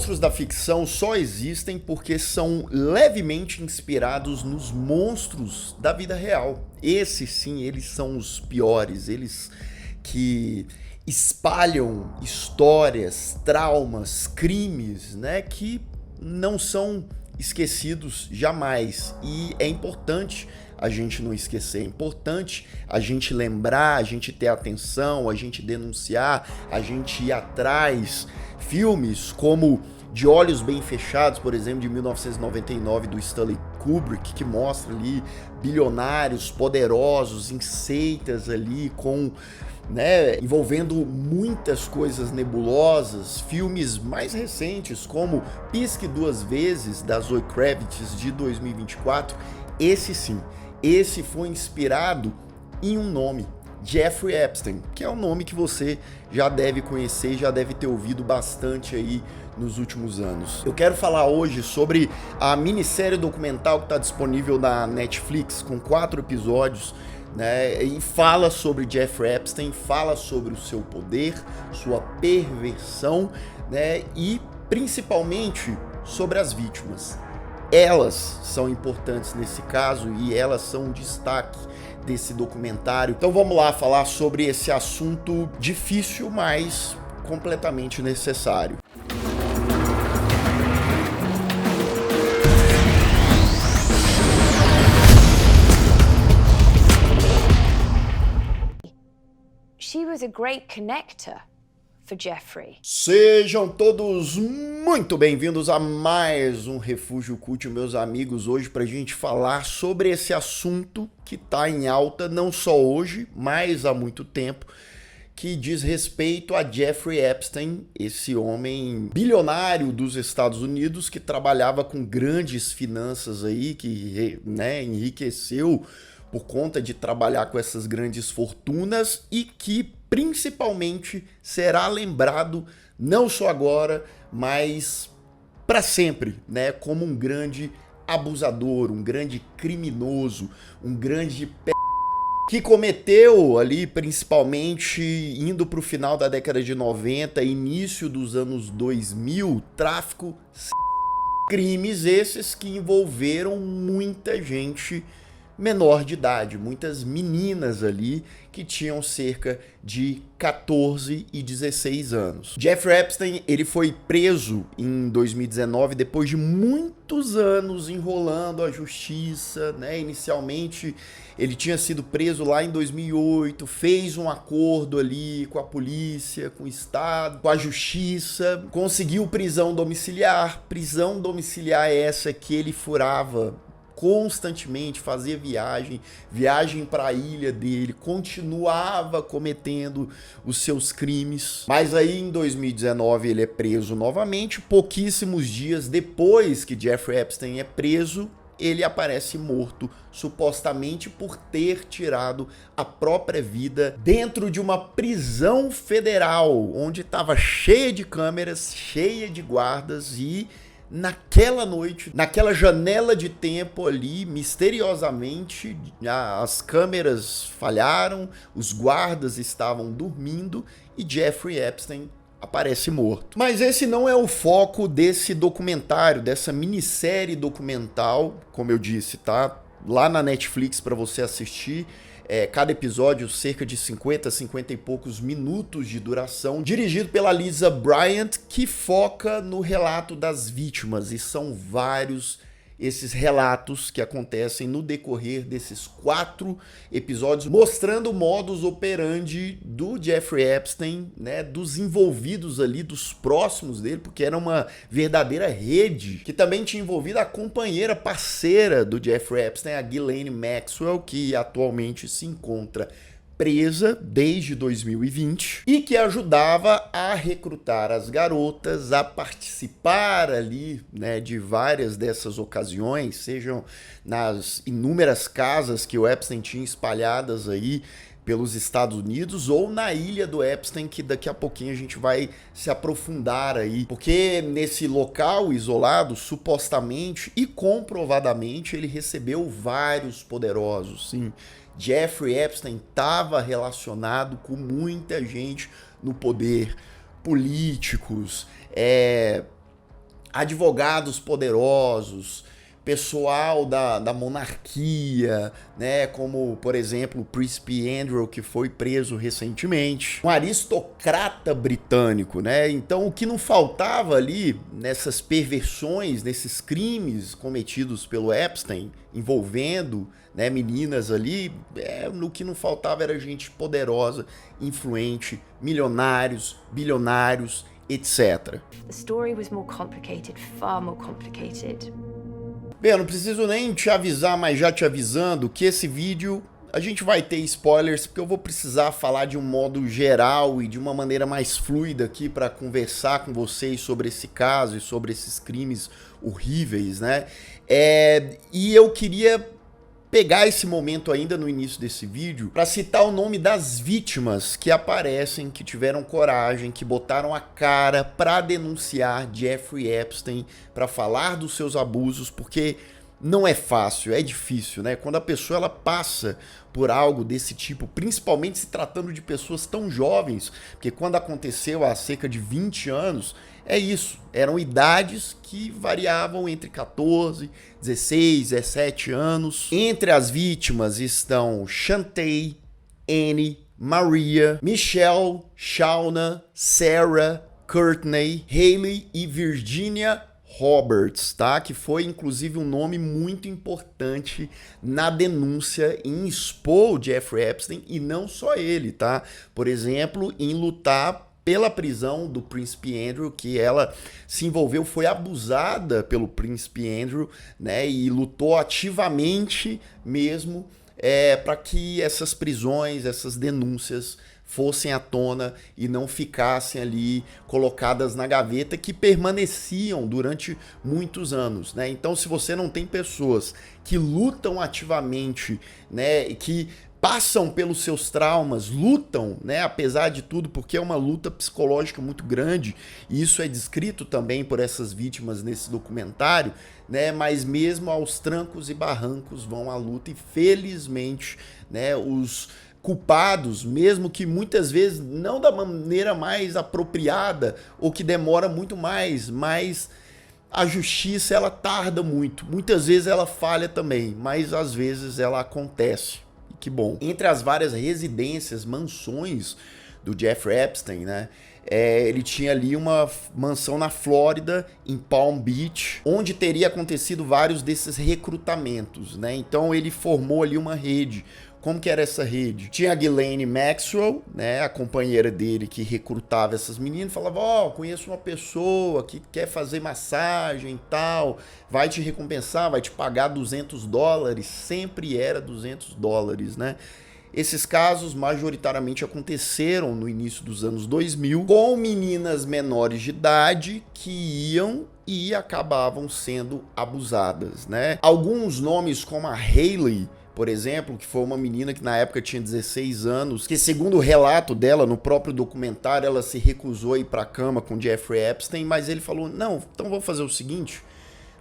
monstros da ficção só existem porque são levemente inspirados nos monstros da vida real. Esses sim, eles são os piores, eles que espalham histórias, traumas, crimes, né, que não são esquecidos jamais. E é importante a gente não esquecer, é importante a gente lembrar, a gente ter atenção, a gente denunciar, a gente ir atrás. Filmes como De Olhos Bem Fechados, por exemplo, de 1999, do Stanley Kubrick, que mostra ali bilionários poderosos em seitas ali com, né, envolvendo muitas coisas nebulosas. Filmes mais recentes como Pisque Duas Vezes, da Zoe Kravitz, de 2024, esse sim, esse foi inspirado em um nome, Jeffrey Epstein, que é um nome que você já deve conhecer, já deve ter ouvido bastante aí nos últimos anos. Eu quero falar hoje sobre a minissérie documental que está disponível na Netflix, com 4 episódios, né, e fala sobre Jeffrey Epstein, fala sobre o seu poder, sua perversão, né, e principalmente sobre as vítimas. Elas são importantes nesse caso e elas são um destaque desse documentário. Então vamos lá falar sobre esse assunto difícil, mas completamente necessário. She was a great connector for Jeffrey. Sejam todos muito bem-vindos a mais um Refúgio Cult, meus amigos, hoje pra gente falar sobre esse assunto que tá em alta não só hoje, mas há muito tempo, que diz respeito a Jeffrey Epstein, esse homem bilionário dos Estados Unidos que trabalhava com grandes finanças aí, que, né, enriqueceu por conta de trabalhar com essas grandes fortunas e que principalmente será lembrado não só agora, mas para sempre, né, como um grande abusador, um grande criminoso, um grande que cometeu ali, principalmente indo para o final da década de 90, início dos anos 2000, tráfico, crimes esses que envolveram muita gente menor de idade, muitas meninas ali que tinham cerca de 14 e 16 anos. Jeffrey Epstein, ele foi preso em 2019 depois de muitos anos enrolando a justiça, né? Inicialmente ele tinha sido preso lá em 2008, fez um acordo ali com a polícia, com o Estado, com a justiça, conseguiu prisão domiciliar essa que ele furava constantemente, fazia viagem para a ilha dele, continuava cometendo os seus crimes. Mas aí em 2019 ele é preso novamente, pouquíssimos dias depois que Jeffrey Epstein é preso, ele aparece morto, supostamente por ter tirado a própria vida dentro de uma prisão federal, onde estava cheia de câmeras, cheia de guardas e naquela noite, naquela janela de tempo ali, misteriosamente, as câmeras falharam, os guardas estavam dormindo e Jeffrey Epstein aparece morto. Mas esse não é o foco desse documentário, dessa minissérie documental, como eu disse, tá lá na Netflix para você assistir. Cada episódio cerca de 50 e poucos minutos de duração, dirigido pela Lisa Bryant, que foca no relato das vítimas, e são vários esses relatos que acontecem no decorrer desses 4 episódios, mostrando o modus operandi do Jeffrey Epstein, né, dos envolvidos ali, dos próximos dele, porque era uma verdadeira rede, que também tinha envolvido a companheira parceira do Jeffrey Epstein, a Ghislaine Maxwell, que atualmente se encontra presa desde 2020 e que ajudava a recrutar as garotas a participar ali, né, de várias dessas ocasiões, sejam nas inúmeras casas que o Epstein tinha espalhadas aí pelos Estados Unidos ou na ilha do Epstein, que daqui a pouquinho a gente vai se aprofundar aí, porque nesse local isolado, supostamente e comprovadamente, ele recebeu vários poderosos, sim. Jeffrey Epstein estava relacionado com muita gente no poder, políticos, advogados poderosos, pessoal da monarquia, né, como, por exemplo, o príncipe Andrew, que foi preso recentemente, um aristocrata britânico, né? Então, o que não faltava ali nessas perversões, nesses crimes cometidos pelo Epstein, envolvendo, né, meninas ali, no que não faltava era gente poderosa, influente, milionários, bilionários, etc. The story was more complicated, far more complicated. Bem, eu não preciso nem te avisar, mas já te avisando que esse vídeo a gente vai ter spoilers, porque eu vou precisar falar de um modo geral e de uma maneira mais fluida aqui para conversar com vocês sobre esse caso e sobre esses crimes horríveis, né? E eu queria pegar esse momento ainda no início desse vídeo para citar o nome das vítimas que aparecem, que tiveram coragem, que botaram a cara para denunciar Jeffrey Epstein, para falar dos seus abusos, porque não é fácil, é difícil, né? Quando a pessoa ela passa por algo desse tipo, principalmente se tratando de pessoas tão jovens, porque quando aconteceu há cerca de 20 anos, é isso, eram idades que variavam entre 14, 16, 17 anos. Entre as vítimas estão Chantay, Annie, Maria, Michelle, Shauna, Sarah, Courtney, Hailey e Virginia Roberts, tá? Que foi inclusive um nome muito importante na denúncia em expor o Jeffrey Epstein, e não só ele, tá? Por exemplo, em lutar pela prisão do príncipe Andrew, que ela se envolveu, foi abusada pelo príncipe Andrew, né? E lutou ativamente mesmo para que essas prisões, essas denúncias fossem à tona e não ficassem ali colocadas na gaveta, que permaneciam durante muitos anos, né? Então, se você não tem pessoas que lutam ativamente, né, que passam pelos seus traumas, lutam, né, apesar de tudo, porque é uma luta psicológica muito grande, e isso é descrito também por essas vítimas nesse documentário, né, mas mesmo aos trancos e barrancos vão à luta, e felizmente, né, os culpados, mesmo que muitas vezes não da maneira mais apropriada, ou que demora muito mais, mas a justiça ela tarda muito, muitas vezes ela falha também, mas às vezes ela acontece. Que bom. Entre as várias residências, mansões do Jeffrey Epstein, né? Ele tinha ali uma mansão na Flórida, em Palm Beach, onde teria acontecido vários desses recrutamentos, né? Então ele formou ali uma rede. Como que era essa rede? Tinha a Ghislaine Maxwell, né, a companheira dele que recrutava essas meninas, falava, conheço uma pessoa que quer fazer massagem e tal, vai te recompensar, vai te pagar $200, sempre era $200, né? Esses casos majoritariamente aconteceram no início dos anos 2000, com meninas menores de idade que iam e acabavam sendo abusadas, né? Alguns nomes como a Hailey, por exemplo, que foi uma menina que na época tinha 16 anos, que segundo o relato dela, no próprio documentário, ela se recusou a ir pra cama com Jeffrey Epstein, mas ele falou, não, então vamos fazer o seguinte,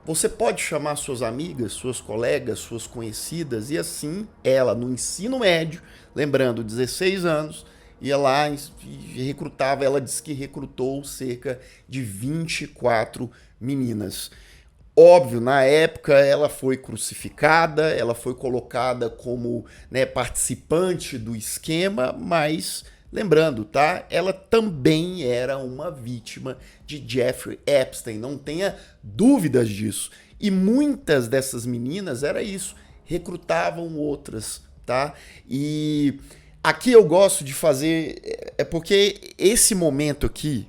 você pode chamar suas amigas, suas colegas, suas conhecidas, e assim ela, no ensino médio, lembrando, 16 anos, ia lá e recrutava, ela disse que recrutou cerca de 24 meninas. Óbvio, na época ela foi crucificada, ela foi colocada como, né, participante do esquema, mas lembrando, tá? Ela também era uma vítima de Jeffrey Epstein, não tenha dúvidas disso. E muitas dessas meninas era isso, recrutavam outras, tá? E aqui eu gosto de fazer, porque esse momento aqui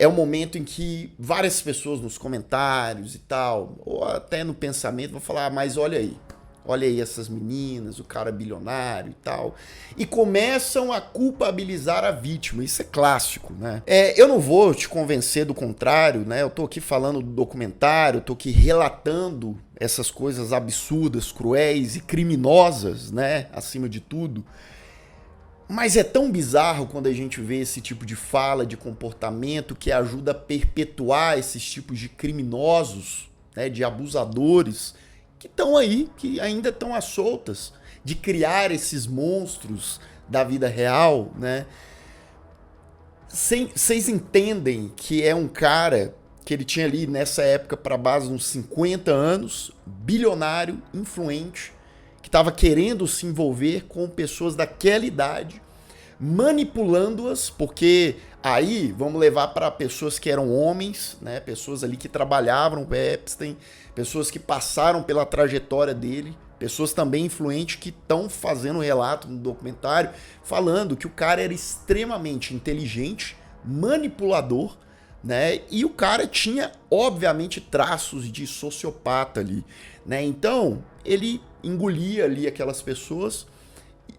é o momento em que várias pessoas nos comentários e tal, ou até no pensamento, vão falar, mas olha aí essas meninas, o cara bilionário e tal, e começam a culpabilizar a vítima. Isso é clássico, né? Eu não vou te convencer do contrário, né? Eu tô aqui falando do documentário, tô aqui relatando essas coisas absurdas, cruéis e criminosas, né? Acima de tudo. Mas é tão bizarro quando a gente vê esse tipo de fala, de comportamento que ajuda a perpetuar esses tipos de criminosos, né, de abusadores, que estão aí, que ainda estão às soltas, de criar esses monstros da vida real, né? Vocês entendem que é um cara que ele tinha ali nessa época para base uns 50 anos, bilionário, influente, que estava querendo se envolver com pessoas daquela idade, manipulando-as, porque aí vamos levar para pessoas que eram homens, né, pessoas ali que trabalhavam com Epstein, pessoas que passaram pela trajetória dele, pessoas também influentes que estão fazendo relato no documentário, falando que o cara era extremamente inteligente, manipulador, né? E o cara tinha, obviamente, traços de sociopata ali, né? Então, ele engolia ali aquelas pessoas,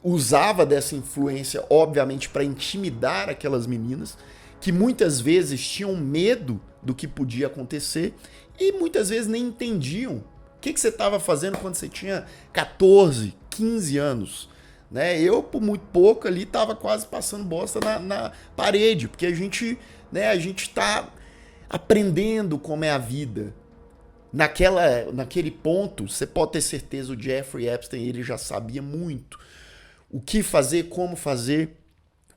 usava dessa influência, obviamente, para intimidar aquelas meninas, que muitas vezes tinham medo do que podia acontecer e muitas vezes nem entendiam o que você estava fazendo quando você tinha 14, 15 anos. Né? Eu, por muito pouco ali, estava quase passando bosta na parede, porque a gente está aprendendo como é a vida. Naquele ponto, você pode ter certeza, o Jeffrey Epstein ele já sabia muito o que fazer, como fazer,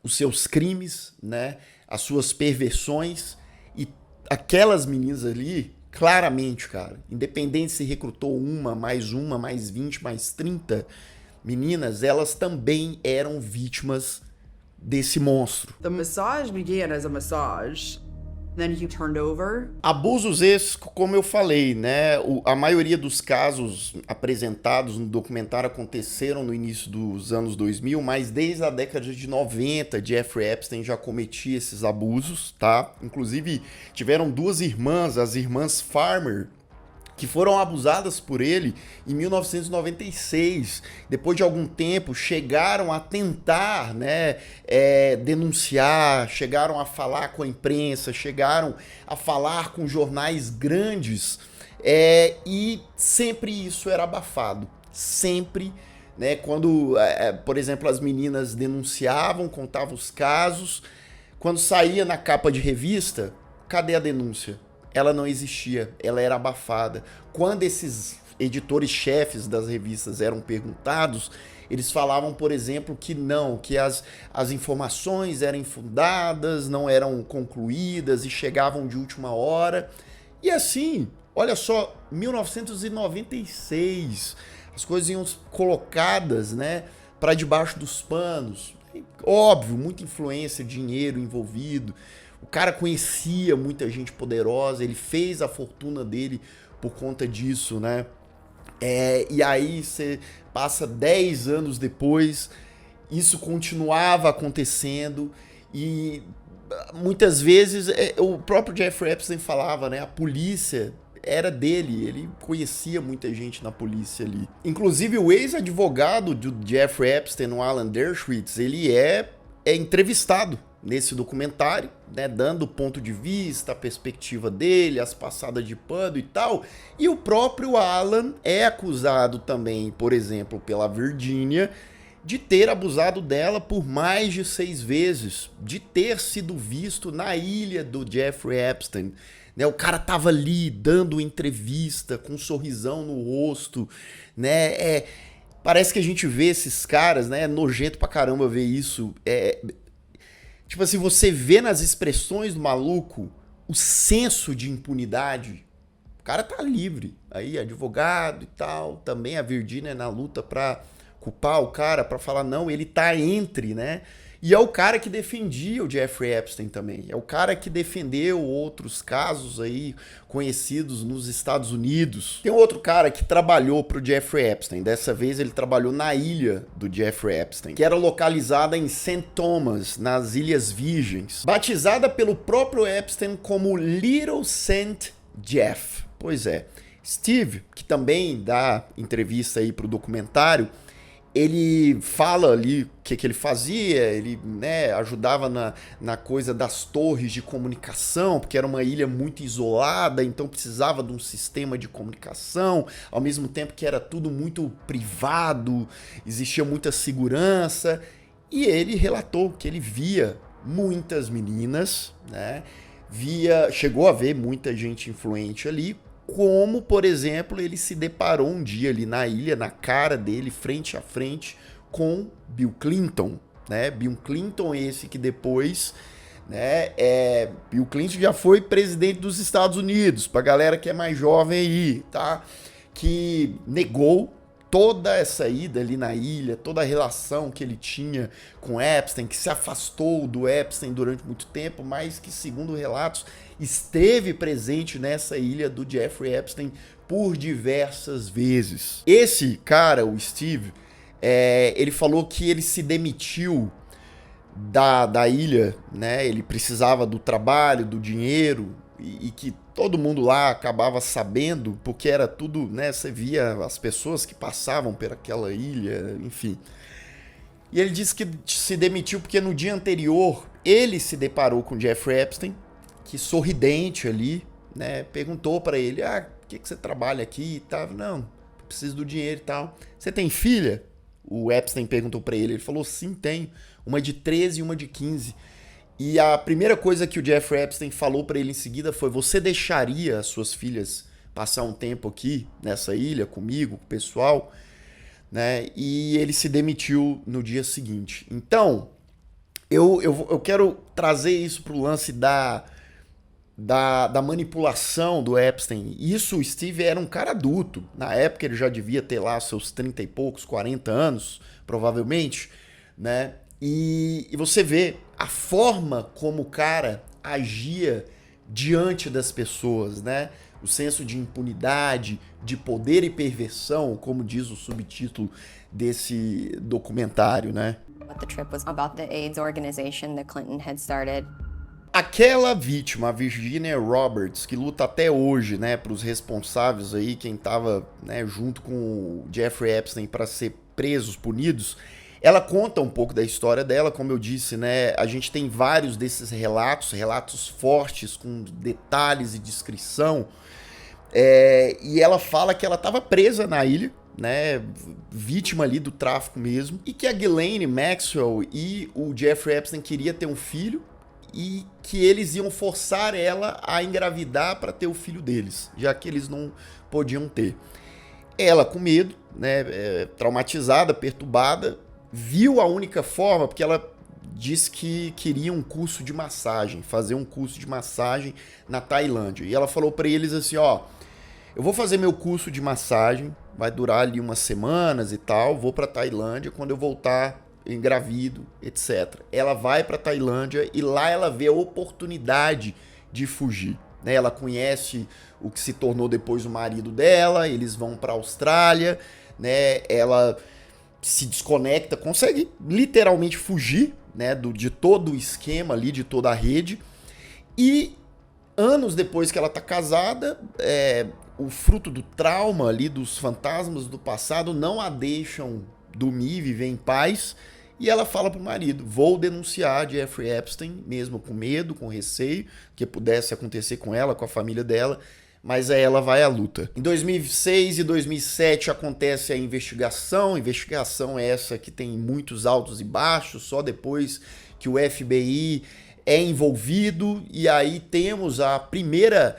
os seus crimes, né? As suas perversões, e aquelas meninas ali, claramente, cara, independente se recrutou uma, mais 20, mais 30 meninas, elas também eram vítimas desse monstro. The massage began as a massage. Then he turned over. Abusos esses, como eu falei, né? A maioria dos casos apresentados no documentário aconteceram no início dos anos 2000, mas desde a década de 90, Jeffrey Epstein já cometia esses abusos, tá? Inclusive, tiveram duas irmãs, as irmãs Farmer, que foram abusadas por ele em 1996. Depois de algum tempo, chegaram a tentar, né, denunciar, chegaram a falar com a imprensa, chegaram a falar com jornais grandes, e sempre isso era abafado. Sempre, né, quando, por exemplo, as meninas denunciavam, contavam os casos, quando saía na capa de revista, cadê a denúncia? Ela não existia, ela era abafada. Quando esses editores-chefes das revistas eram perguntados, eles falavam, por exemplo, que não, que as informações eram infundadas, não eram concluídas e chegavam de última hora. E assim, olha só, 1996, as coisas iam colocadas, né, para debaixo dos panos. Óbvio, muita influência, dinheiro envolvido. O cara conhecia muita gente poderosa, ele fez a fortuna dele por conta disso, né? E aí você passa 10 anos depois, isso continuava acontecendo e muitas vezes o próprio Jeffrey Epstein falava, né? A polícia era dele, ele conhecia muita gente na polícia ali. Inclusive o ex-advogado do Jeffrey Epstein, o Alan Dershowitz, ele é entrevistado nesse documentário, né, dando o ponto de vista, a perspectiva dele, as passadas de pano e tal. E o próprio Alan é acusado também, por exemplo, pela Virginia, de ter abusado dela por mais de 6 vezes, de ter sido visto na ilha do Jeffrey Epstein. Né, o cara tava ali dando entrevista com um sorrisão no rosto, né? Parece que a gente vê esses caras, né? É nojento pra caramba ver isso. Tipo assim, você vê nas expressões do maluco o senso de impunidade. O cara tá livre. Aí, advogado e tal. Também a Virginia na luta pra culpar o cara, pra falar não, ele tá entre, né? E é o cara que defendia o Jeffrey Epstein também. É o cara que defendeu outros casos aí conhecidos nos Estados Unidos. Tem outro cara que trabalhou pro Jeffrey Epstein. Dessa vez ele trabalhou na ilha do Jeffrey Epstein, que era localizada em St. Thomas, nas Ilhas Virgens. Batizada pelo próprio Epstein como Little St. Jeff. Pois é. Steve, que também dá entrevista aí pro documentário, ele fala ali o que ele fazia, ele, né, ajudava na coisa das torres de comunicação, porque era uma ilha muito isolada, então precisava de um sistema de comunicação, ao mesmo tempo que era tudo muito privado, existia muita segurança, e ele relatou que ele via muitas meninas, né, chegou a ver muita gente influente ali, como, por exemplo, ele se deparou um dia ali na ilha, na cara dele, frente a frente, com Bill Clinton, né? Bill Clinton esse que depois, né? Bill Clinton já foi presidente dos Estados Unidos, pra galera que é mais jovem aí, tá? Que negou toda essa ida ali na ilha, toda a relação que ele tinha com Epstein, que se afastou do Epstein durante muito tempo, mas que, segundo relatos, esteve presente nessa ilha do Jeffrey Epstein por diversas vezes. Esse cara, o Steve, ele falou que ele se demitiu da ilha, né? Ele precisava do trabalho, do dinheiro, e que todo mundo lá acabava sabendo, porque era tudo, né? Você via as pessoas que passavam por aquela ilha, enfim. E ele disse que se demitiu porque no dia anterior ele se deparou com Jeffrey Epstein, que sorridente ali, né? Perguntou pra ele: por que você trabalha aqui e tal? Não, preciso do dinheiro e tal. Você tem filha? O Epstein perguntou pra ele. Ele falou: sim, tenho. Uma de 13 e uma de 15. E a primeira coisa que o Jeffrey Epstein falou pra ele em seguida foi: você deixaria as suas filhas passar um tempo aqui nessa ilha comigo, com o pessoal? Né? E ele se demitiu no dia seguinte. Então, eu quero trazer isso pro lance da manipulação do Epstein. Isso, o Steve era um cara adulto. Na época ele já devia ter lá seus 30 e poucos, 40 anos, provavelmente, né? E você vê a forma como o cara agia diante das pessoas, né? O senso de impunidade, de poder e perversão, como diz o subtítulo desse documentário, né? What the trip was about, the AIDS organization that Clinton had started. Aquela vítima, a Virginia Roberts, que luta até hoje, né, para os responsáveis aí, quem tava, né, junto com o Jeffrey Epstein para ser presos, punidos, ela conta um pouco da história dela, como eu disse, né, a gente tem vários desses relatos fortes, com detalhes e descrição, e ela fala que ela estava presa na ilha, né, vítima ali do tráfico mesmo, e que a Ghislaine Maxwell e o Jeffrey Epstein queriam ter um filho, e que eles iam forçar ela a engravidar para ter o filho deles, já que eles não podiam ter. Ela, com medo, né, traumatizada, perturbada, viu a única forma, porque ela disse que queria um curso de massagem, fazer um curso de massagem na Tailândia. E ela falou para eles assim: eu vou fazer meu curso de massagem, vai durar ali umas semanas e tal, vou para Tailândia, quando eu voltar engravido, etc. Ela vai para Tailândia e lá ela vê a oportunidade de fugir, né? Ela conhece o que se tornou depois o marido dela, eles vão para Austrália, né? Ela se desconecta, consegue literalmente fugir, né, de todo o esquema ali, de toda a rede. E anos depois que ela tá casada, o fruto do trauma ali, dos fantasmas do passado, não a deixam dormir, viver em paz, e ela fala pro marido: vou denunciar Jeffrey Epstein, mesmo com medo, com receio que pudesse acontecer com ela, com a família dela, mas aí ela vai à luta. Em 2006 e 2007 acontece a investigação essa que tem muitos altos e baixos, só depois que o FBI é envolvido, e aí temos a primeira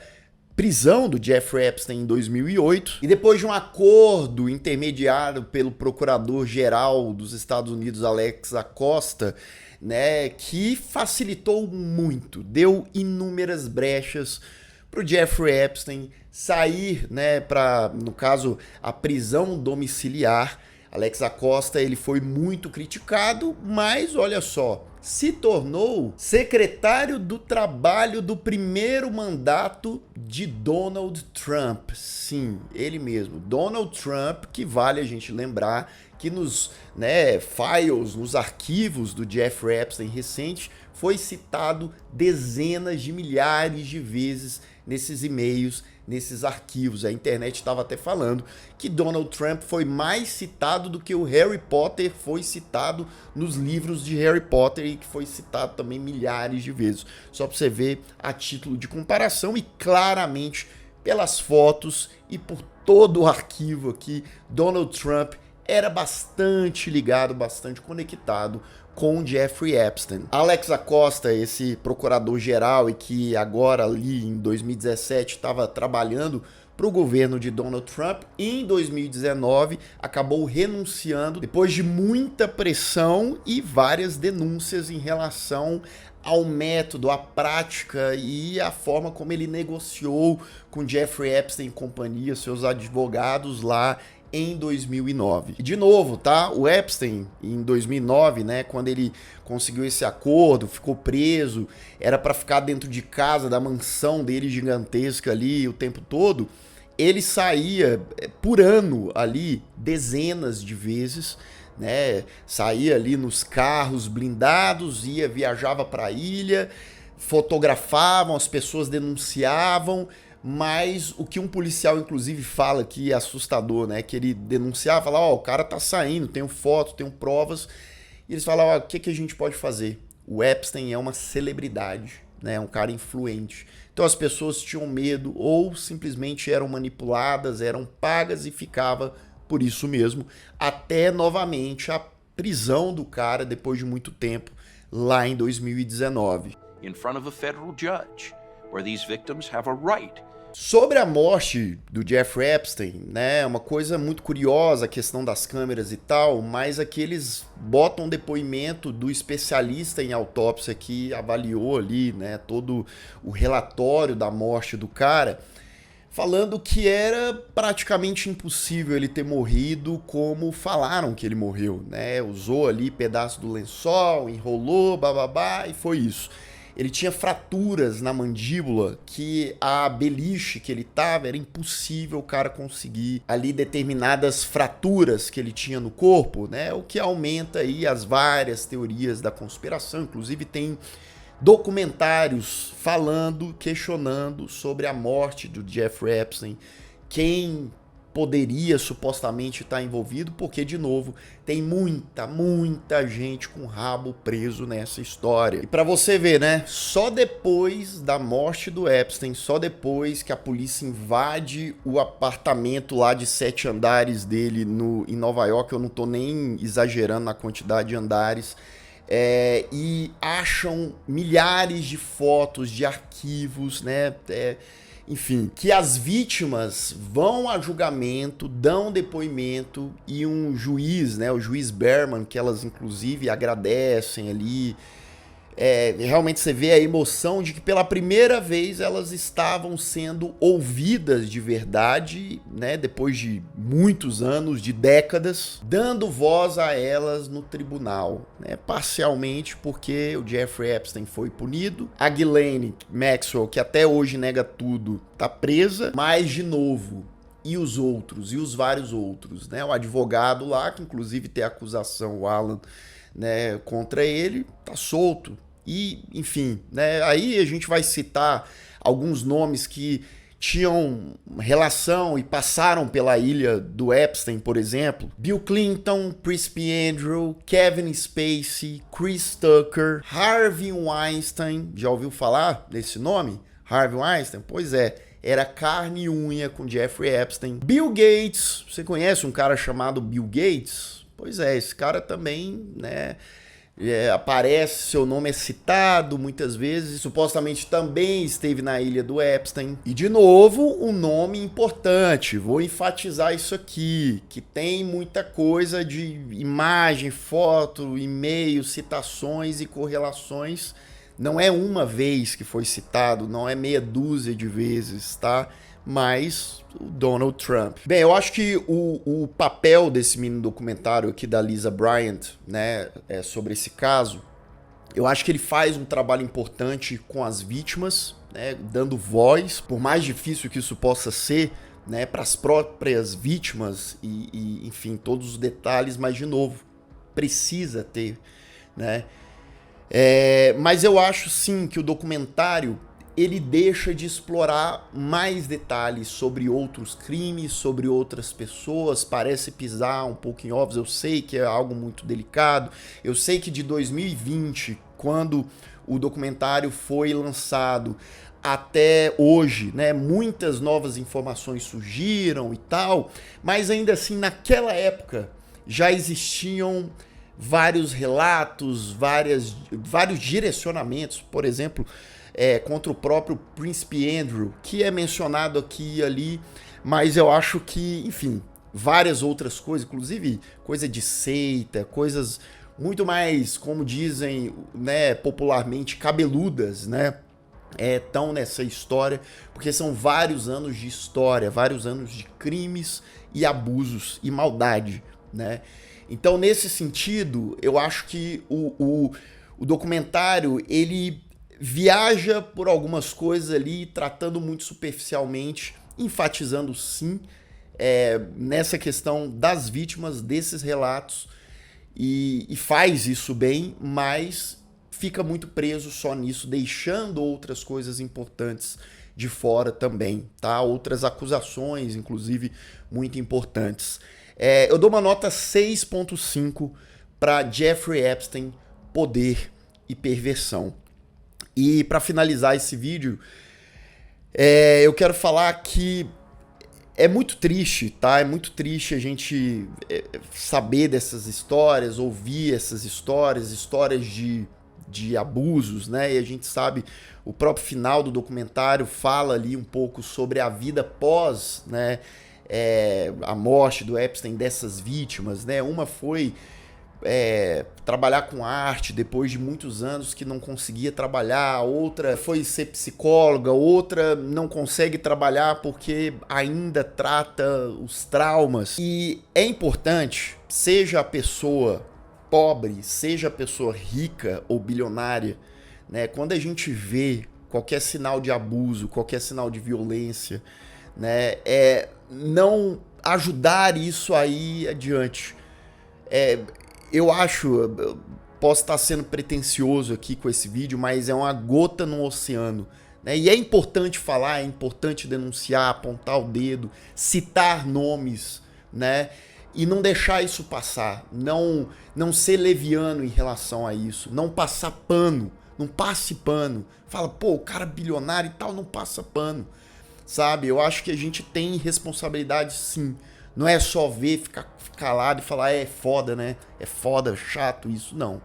prisão do Jeffrey Epstein em 2008, e depois de um acordo intermediado pelo procurador-geral dos Estados Unidos, Alex Acosta, né, que facilitou muito, deu inúmeras brechas para o Jeffrey Epstein sair, né, para, no caso, a prisão domiciliar. Alex Acosta, ele foi muito criticado, mas olha só, se tornou secretário do trabalho do primeiro mandato de Donald Trump. Sim, ele mesmo, Donald Trump, que vale a gente lembrar que nos, né, files, nos arquivos do Jeffrey Epstein recente, foi citado dezenas de milhares de vezes nesses e-mails, nesses arquivos. A internet estava até falando que Donald Trump foi mais citado do que o Harry Potter foi citado nos livros de Harry Potter, e que foi citado também milhares de vezes. Só para você ver a título de comparação, e claramente pelas fotos e por todo o arquivo aqui, Donald Trump era bastante ligado, bastante conectado com Jeffrey Epstein. Alex Acosta, esse procurador-geral, e que agora ali em 2017 estava trabalhando para o governo de Donald Trump, em 2019 acabou renunciando depois de muita pressão e várias denúncias em relação ao método, à prática e à forma como ele negociou com Jeffrey Epstein e companhia, seus advogados lá em 2009. E de novo, tá? O Epstein, em 2009, né, quando ele conseguiu esse acordo, ficou preso, era para ficar dentro de casa, da mansão dele gigantesca ali o tempo todo, ele saía por ano ali dezenas de vezes, né? Saía ali nos carros blindados, viajava para a ilha, fotografavam, as pessoas denunciavam, mas o que um policial inclusive fala que é assustador, né? Que ele denunciava, falava, o cara tá saindo, tenho fotos, tenho provas, e eles falavam, o que a gente pode fazer? O Epstein é uma celebridade, né? É um cara influente. Então as pessoas tinham medo ou simplesmente eram manipuladas, eram pagas e ficava por isso mesmo, até novamente a prisão do cara depois de muito tempo, lá em 2019. In front of a federal judge, where these victims have a right. Sobre a morte do Jeffrey Epstein, né, uma coisa muito curiosa, a questão das câmeras e tal, mas aqui eles botam depoimento do especialista em autópsia que avaliou ali, né, todo o relatório da morte do cara, falando que era praticamente impossível ele ter morrido como falaram que ele morreu, né, usou ali pedaço do lençol, enrolou, bababá, e foi isso. Ele tinha fraturas na mandíbula que a beliche que ele tava era impossível o cara conseguir ali determinadas fraturas que ele tinha no corpo, né? O que aumenta aí as várias teorias da conspiração. Inclusive tem documentários falando, questionando sobre a morte do Jeffrey Epstein, quem poderia supostamente estar envolvido, porque, de novo, tem muita gente com o rabo preso nessa história. E pra você ver, né, só depois da morte do Epstein, só depois que a polícia invade o apartamento lá de 7 andares dele em Nova York, eu não tô nem exagerando na quantidade de andares, e acham milhares de fotos, de arquivos, né, enfim, que as vítimas vão a julgamento, dão depoimento e um juiz, né, o juiz Berman, que elas inclusive agradecem ali, realmente você vê a emoção de que pela primeira vez elas estavam sendo ouvidas de verdade, né, depois de muitos anos, de décadas, dando voz a elas no tribunal, né, parcialmente porque o Jeffrey Epstein foi punido, a Ghislaine Maxwell, que até hoje nega tudo, tá presa, mas de novo, e os outros, e os vários outros, né, o advogado lá, que inclusive tem acusação, o Alan, né, contra ele, tá solto. E, enfim, né, aí a gente vai citar alguns nomes que tinham relação e passaram pela ilha do Epstein, por exemplo. Bill Clinton, Príncipe Andrew, Kevin Spacey, Chris Tucker, Harvey Weinstein. Já ouviu falar desse nome? Harvey Weinstein? Pois é, era carne e unha com Jeffrey Epstein. Bill Gates, você conhece um cara chamado Bill Gates? Pois é, esse cara também, né, aparece, seu nome é citado muitas vezes, supostamente também esteve na ilha do Epstein. E de novo, um nome importante, vou enfatizar isso aqui, que tem muita coisa de imagem, foto, e-mail, citações e correlações. Não é uma vez que foi citado, não é meia dúzia de vezes, tá? Mas o Donald Trump. Bem, eu acho que o papel desse mini documentário aqui da Lisa Bryant, né, sobre esse caso, eu acho que ele faz um trabalho importante com as vítimas, né, dando voz, por mais difícil que isso possa ser, né, para as próprias vítimas e, enfim, todos os detalhes, mas, de novo, precisa ter, né? Mas eu acho, sim, que o documentário ele deixa de explorar mais detalhes sobre outros crimes, sobre outras pessoas, parece pisar um pouco em ovos, eu sei que é algo muito delicado, eu sei que de 2020, quando o documentário foi lançado, até hoje, né, muitas novas informações surgiram e tal, mas ainda assim, naquela época, já existiam vários relatos, vários direcionamentos, por exemplo, contra o próprio Príncipe Andrew, que é mencionado aqui e ali, mas eu acho que, enfim, várias outras coisas, inclusive coisa de seita, coisas muito mais, como dizem, né, popularmente, cabeludas, né? Tão nessa história, porque são vários anos de história, vários anos de crimes e abusos e maldade, né? Então, nesse sentido, eu acho que o documentário, ele viaja por algumas coisas ali, tratando muito superficialmente, enfatizando sim nessa questão das vítimas, desses relatos, e faz isso bem, mas fica muito preso só nisso, deixando outras coisas importantes de fora também, tá? Outras acusações, inclusive, muito importantes. Eu dou uma nota 6.5 para Jeffrey Epstein, Poder e Perversão. E para finalizar esse vídeo, eu quero falar que é muito triste, tá? É muito triste a gente saber dessas histórias, ouvir essas histórias de abusos, né? E a gente sabe, o próprio final do documentário fala ali um pouco sobre a vida pós, né? A morte do Epstein, dessas vítimas, né? Uma foi trabalhar com arte depois de muitos anos que não conseguia trabalhar, outra foi ser psicóloga, outra não consegue trabalhar porque ainda trata os traumas. E é importante, seja a pessoa pobre, seja a pessoa rica ou bilionária, né, quando a gente vê qualquer sinal de abuso, qualquer sinal de violência, né, não ajudar isso aí adiante. Eu acho, posso estar sendo pretensioso aqui com esse vídeo, mas é uma gota no oceano, né? E é importante falar, é importante denunciar, apontar o dedo, citar nomes, né? E não deixar isso passar, não ser leviano em relação a isso, não passar pano, não passe pano. Fala, pô, o cara bilionário e tal, não passa pano, sabe? Eu acho que a gente tem responsabilidade sim. Não é só ver, ficar calado e falar, é foda, né? É foda, chato isso. Não.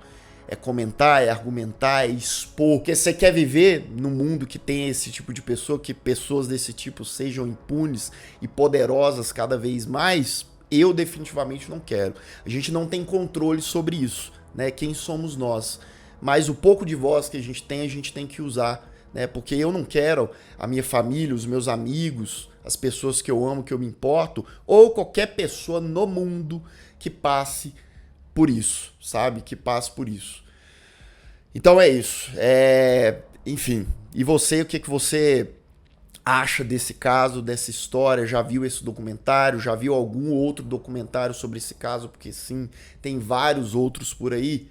É comentar, é argumentar, é expor. Porque você quer viver num mundo que tem esse tipo de pessoa, que pessoas desse tipo sejam impunes e poderosas cada vez mais, eu definitivamente não quero. A gente não tem controle sobre isso, né? Quem somos nós? Mas o pouco de voz que a gente tem que usar, né? Porque eu não quero a minha família, os meus amigos, as pessoas que eu amo, que eu me importo, ou qualquer pessoa no mundo que passe por isso, sabe? Que passe por isso. Então é isso. Enfim, e você, o que você acha desse caso, dessa história? Já viu esse documentário? Já viu algum outro documentário sobre esse caso? Porque sim, tem vários outros por aí.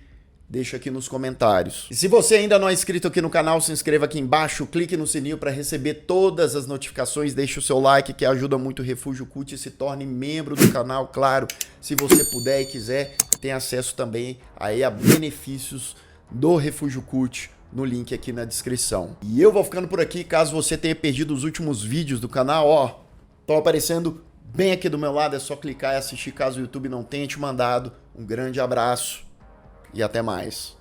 Deixa aqui nos comentários. E se você ainda não é inscrito aqui no canal, se inscreva aqui embaixo, clique no sininho para receber todas as notificações, deixe o seu like que ajuda muito o Refúgio Cult e se torne membro do canal, claro, se você puder e quiser, tem acesso também aí a benefícios do Refúgio Cult no link aqui na descrição. E eu vou ficando por aqui, caso você tenha perdido os últimos vídeos do canal, ó, estão aparecendo bem aqui do meu lado, é só clicar e assistir caso o YouTube não tenha te mandado. Um grande abraço. E até mais.